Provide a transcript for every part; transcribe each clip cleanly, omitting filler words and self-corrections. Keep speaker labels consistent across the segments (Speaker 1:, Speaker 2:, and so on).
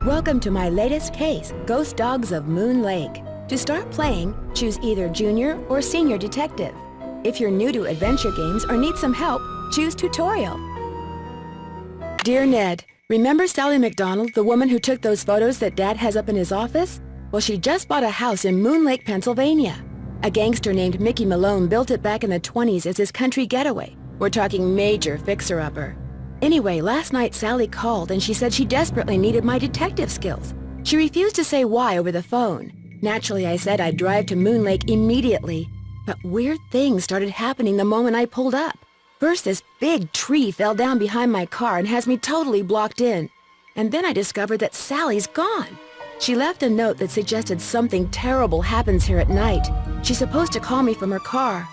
Speaker 1: Welcome to my latest case, Ghost Dogs of Moon Lake. To start playing, choose either Junior or Senior Detective. If you're new to adventure games or need some help, choose Tutorial. Dear Ned, remember Sally McDonald, the woman who took those photos that Dad has up in his office? Well, she just bought a house in Moon Lake, Pennsylvania. A gangster named Mickey Malone built it back in the 20s as his country getaway. We're talking major fixer-upper. Anyway, last night Sally called and she said she desperately needed my detective skills. She refused to say why over the phone. Naturally, I said I'd drive to Moon Lake immediately. But weird things started happening the moment I pulled up. First, this big tree fell down behind my car and has me totally blocked in. And then I discovered that Sally's gone. She left a note that suggested something terrible happens here at night. She's supposed to call me from her car.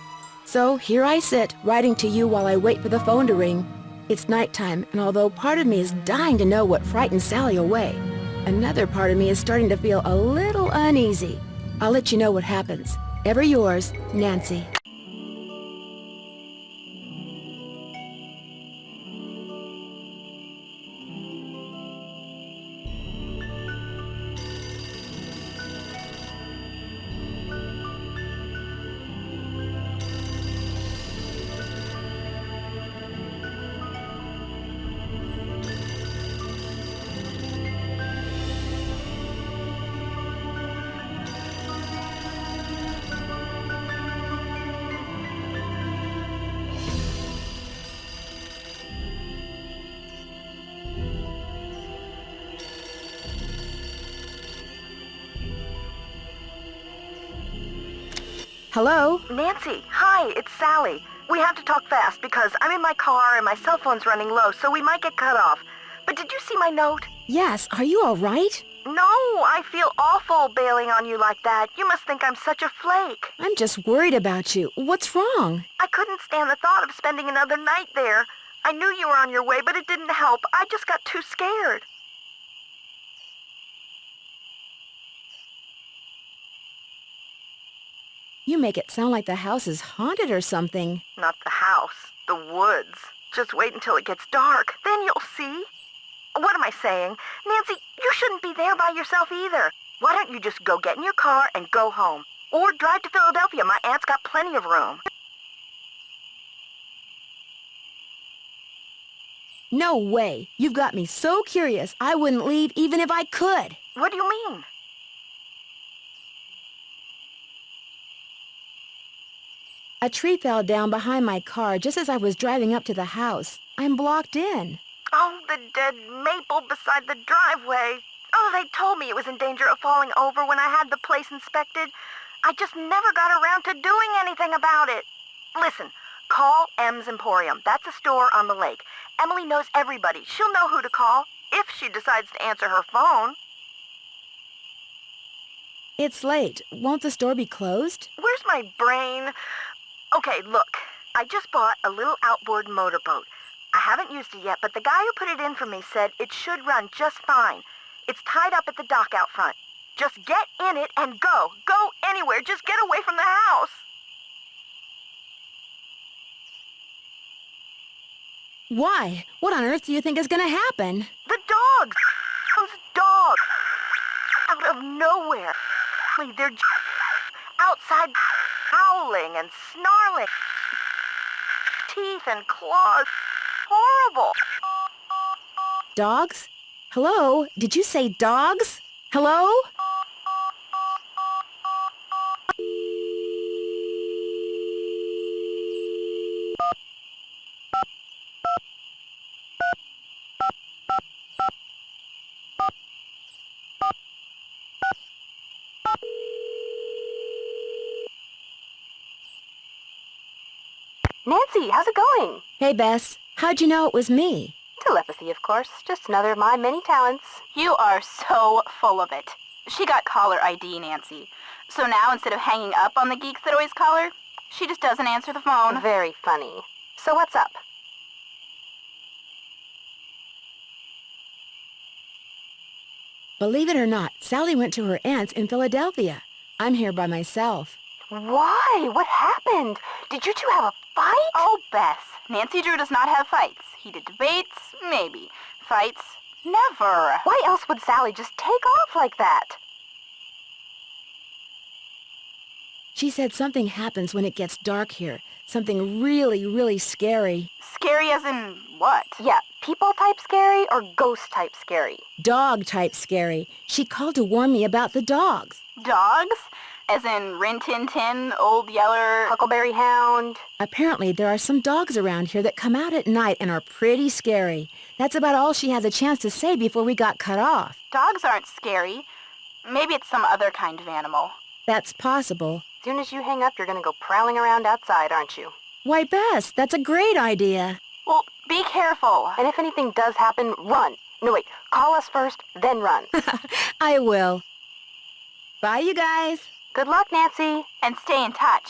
Speaker 1: So here I sit, writing to you while I wait for the phone to ring. It's nighttime, and although part of me is dying to know what frightened Sally away, another part of me is starting to feel a little uneasy. I'll let you know what happens. Ever yours, Nancy. Hello?
Speaker 2: Nancy, hi, it's Sally. We have to talk fast because I'm in my car and my cell phone's running low, so we might get cut off. But did you see my note?
Speaker 1: Yes, are you all right?
Speaker 2: No, I feel awful bailing on you like that. You must think I'm such a flake.
Speaker 1: I'm just worried about you. What's wrong?
Speaker 2: I couldn't stand the thought of spending another night there. I knew you were on your way, but it didn't help. I just got too scared.
Speaker 1: You make it sound like the house is haunted or something.
Speaker 2: Not the house, the woods. Just wait until it gets dark. Then you'll see. What am I saying? Nancy, you shouldn't be there by yourself either. Why don't you just go get in your car and go home? Or drive to Philadelphia. My aunt's got plenty of room.
Speaker 1: No way. You've got me so curious I wouldn't leave even if I could.
Speaker 2: What do you mean?
Speaker 1: A tree fell down behind my car just as I was driving up to the house. I'm blocked in.
Speaker 2: Oh, the dead maple beside the driveway. Oh, they told me it was in danger of falling over when I had the place inspected. I just never got around to doing anything about it. Listen, call M's Emporium. That's a store on the lake. Emily knows everybody. She'll know who to call if she decides to answer her phone.
Speaker 1: It's late. Won't the store be closed?
Speaker 2: Where's my brain? Okay, look. I just bought a little outboard motorboat. I haven't used it yet, but the guy who put it in for me said it should run just fine. It's tied up at the dock out front. Just get in it and go. Go anywhere. Just get away from the house.
Speaker 1: Why? What on earth do you think is going to happen?
Speaker 2: The dogs. Those dogs. Out of nowhere. They're outside howling and snarling. Teeth and claws. Horrible.
Speaker 1: Dogs? Hello? Did you say dogs? Hello?
Speaker 2: Nancy, how's it going?
Speaker 1: Hey, Bess. How'd you know it was me?
Speaker 2: Telepathy, of course. Just another of my many talents.
Speaker 3: You are so full of it. She got caller ID, Nancy. So now, instead of hanging up on the geeks that always call her, she just doesn't answer the phone.
Speaker 2: Very funny. So what's up?
Speaker 1: Believe it or not, Sally went to her aunt's in Philadelphia. I'm here by myself.
Speaker 2: Why? What happened? Did you two have a fight?
Speaker 3: Oh, Bess. Nancy Drew does not have fights. Heated debates? Maybe. Fights? Never.
Speaker 2: Why else would Sally just take off like that?
Speaker 1: She said something happens when it gets dark here. Something really, really scary.
Speaker 3: Scary as in what?
Speaker 2: Yeah, people-type scary or ghost-type scary?
Speaker 1: Dog-type scary. She called to warn me about the dogs.
Speaker 3: Dogs? As in Rin Tin Tin, Old Yeller...
Speaker 2: Huckleberry Hound?
Speaker 1: Apparently, there are some dogs around here that come out at night and are pretty scary. That's about all she had the chance to say before we got cut off.
Speaker 3: Dogs aren't scary. Maybe it's some other kind of animal.
Speaker 1: That's possible.
Speaker 2: As soon as you hang up, you're gonna go prowling around outside, aren't you?
Speaker 1: Why, Bess, that's a great idea.
Speaker 3: Well, be careful.
Speaker 2: And if anything does happen, run. No, wait, call us first, then run.
Speaker 1: I will. Bye, you guys.
Speaker 2: Good luck, Nancy.
Speaker 3: And stay in touch.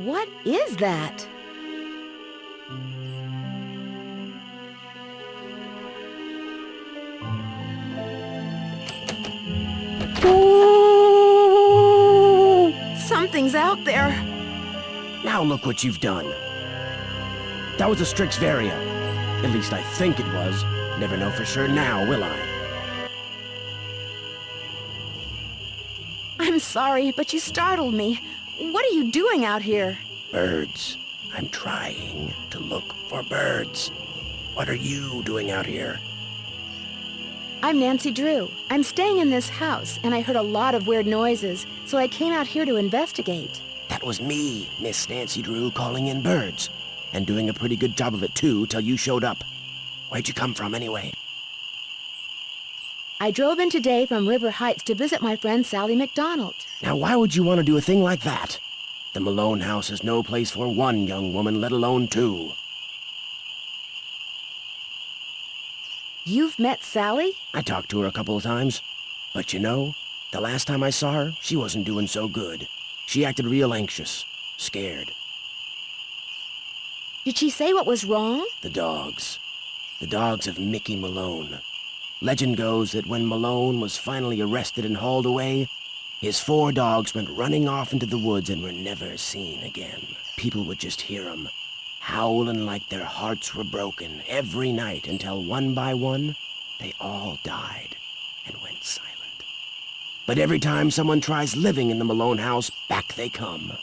Speaker 1: What is that? Something's out there.
Speaker 4: Now look what you've done. That was a Strixvaria. At least I think it was. Never know for sure now, will I?
Speaker 1: I'm sorry, but you startled me. What are you doing out here?
Speaker 4: Birds. I'm trying to look for birds. What are you doing out here?
Speaker 1: I'm Nancy Drew. I'm staying in this house, and I heard a lot of weird noises, so I came out here to investigate.
Speaker 4: That was me, Miss Nancy Drew, calling in birds. And doing a pretty good job of it, too, till you showed up. Where'd you come from, anyway?
Speaker 1: I drove in today from River Heights to visit my friend Sally McDonald.
Speaker 4: Now, why would you want to do a thing like that? The Malone house is no place for one young woman, let alone two.
Speaker 1: You've met Sally?
Speaker 4: I talked to her a couple of times. But you know, the last time I saw her, she wasn't doing so good. She acted real anxious, scared.
Speaker 1: Did she say what was wrong?
Speaker 4: The dogs. The dogs of Mickey Malone. Legend goes that when Malone was finally arrested and hauled away, his 4 dogs went running off into the woods and were never seen again. People would just hear them, howling like their hearts were broken every night until one by one, they all died and went silent. But every time someone tries living in the Malone house, back they come.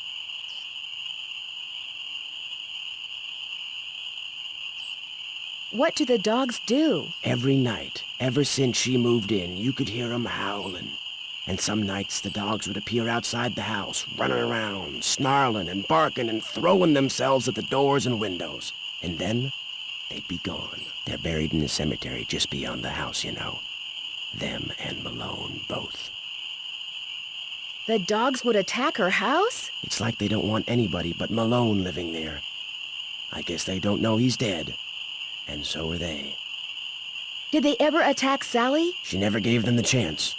Speaker 1: What do the dogs do?
Speaker 4: Every night, ever since she moved in, you could hear them howling. And some nights the dogs would appear outside the house, running around, snarling and barking and throwing themselves at the doors and windows. And then, they'd be gone. They're buried in the cemetery just beyond the house, you know. Them and Malone, both.
Speaker 1: The dogs would attack her house?
Speaker 4: It's like they don't want anybody but Malone living there. I guess they don't know he's dead. And so are they.
Speaker 1: Did they ever attack Sally?
Speaker 4: She never gave them the chance.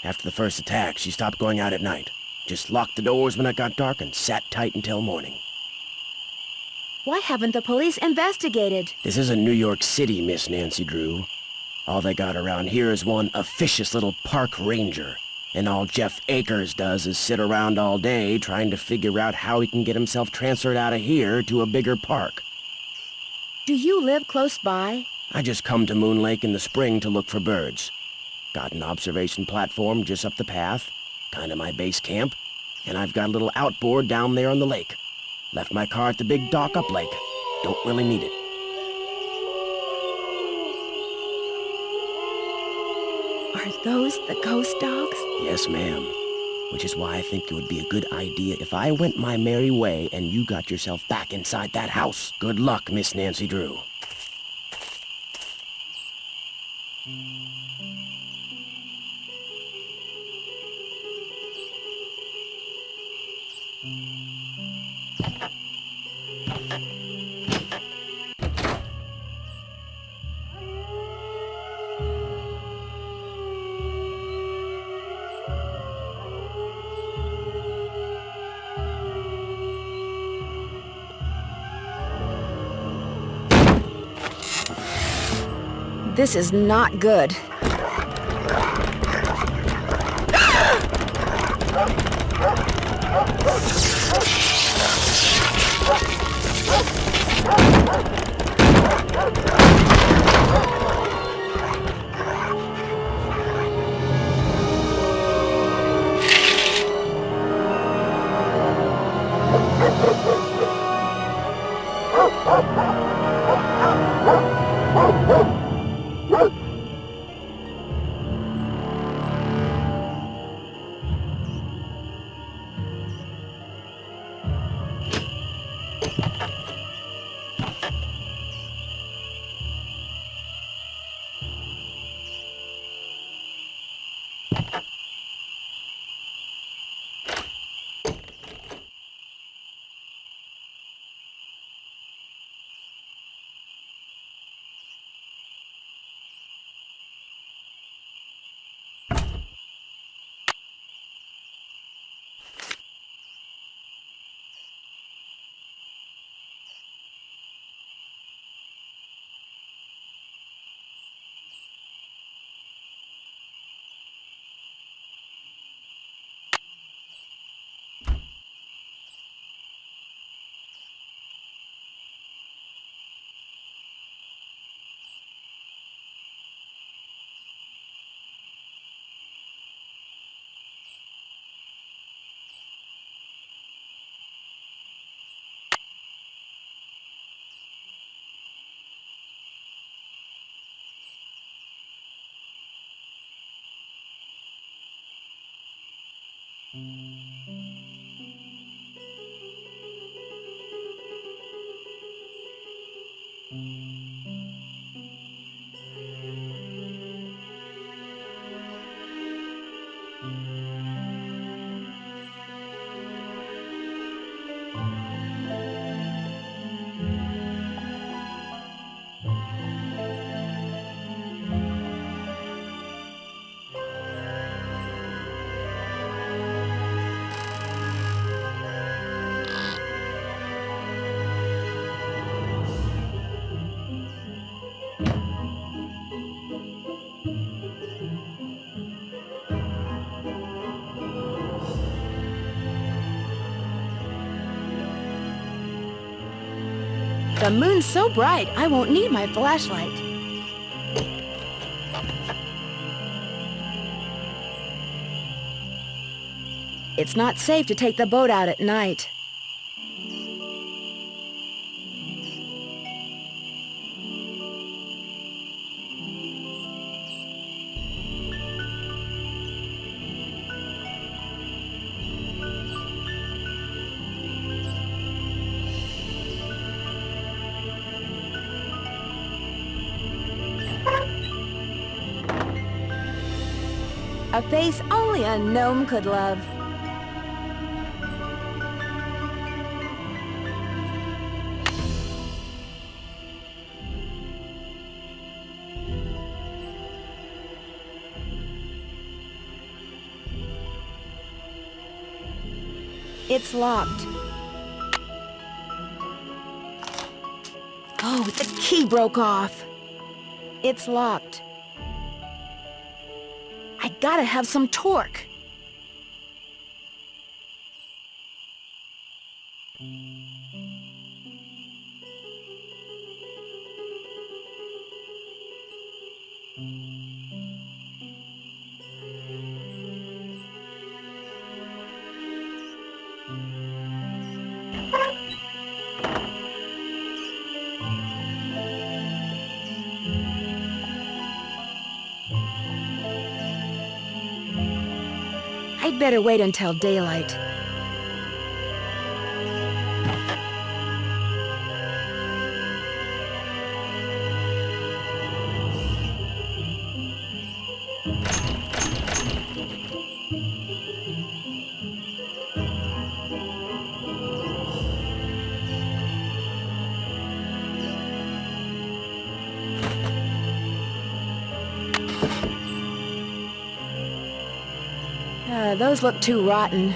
Speaker 4: After the first attack, she stopped going out at night. Just locked the doors when it got dark and sat tight until morning.
Speaker 1: Why haven't the police investigated?
Speaker 4: This isn't New York City, Miss Nancy Drew. All they got around here is one officious little park ranger. And all Jeff Akers does is sit around all day trying to figure out how he can get himself transferred out of here to a bigger park.
Speaker 1: Do you live close by?
Speaker 4: I just come to Moon Lake in the spring to look for birds. Got an observation platform just up the path, kinda my base camp, and I've got a little outboard down there on the lake. Left my car at the big dock up lake. Don't really need it.
Speaker 1: Are those the ghost dogs?
Speaker 4: Yes, ma'am. Which is why I think it would be a good idea if I went my merry way and you got yourself back inside that house. Good luck, Miss Nancy Drew.
Speaker 1: This is not good. The moon's so bright, I won't need my flashlight. It's not safe to take the boat out at night. A face only a gnome could love. It's locked. Oh, the key broke off. It's locked. I gotta have some torque. I'd better wait until daylight. Those look too rotten.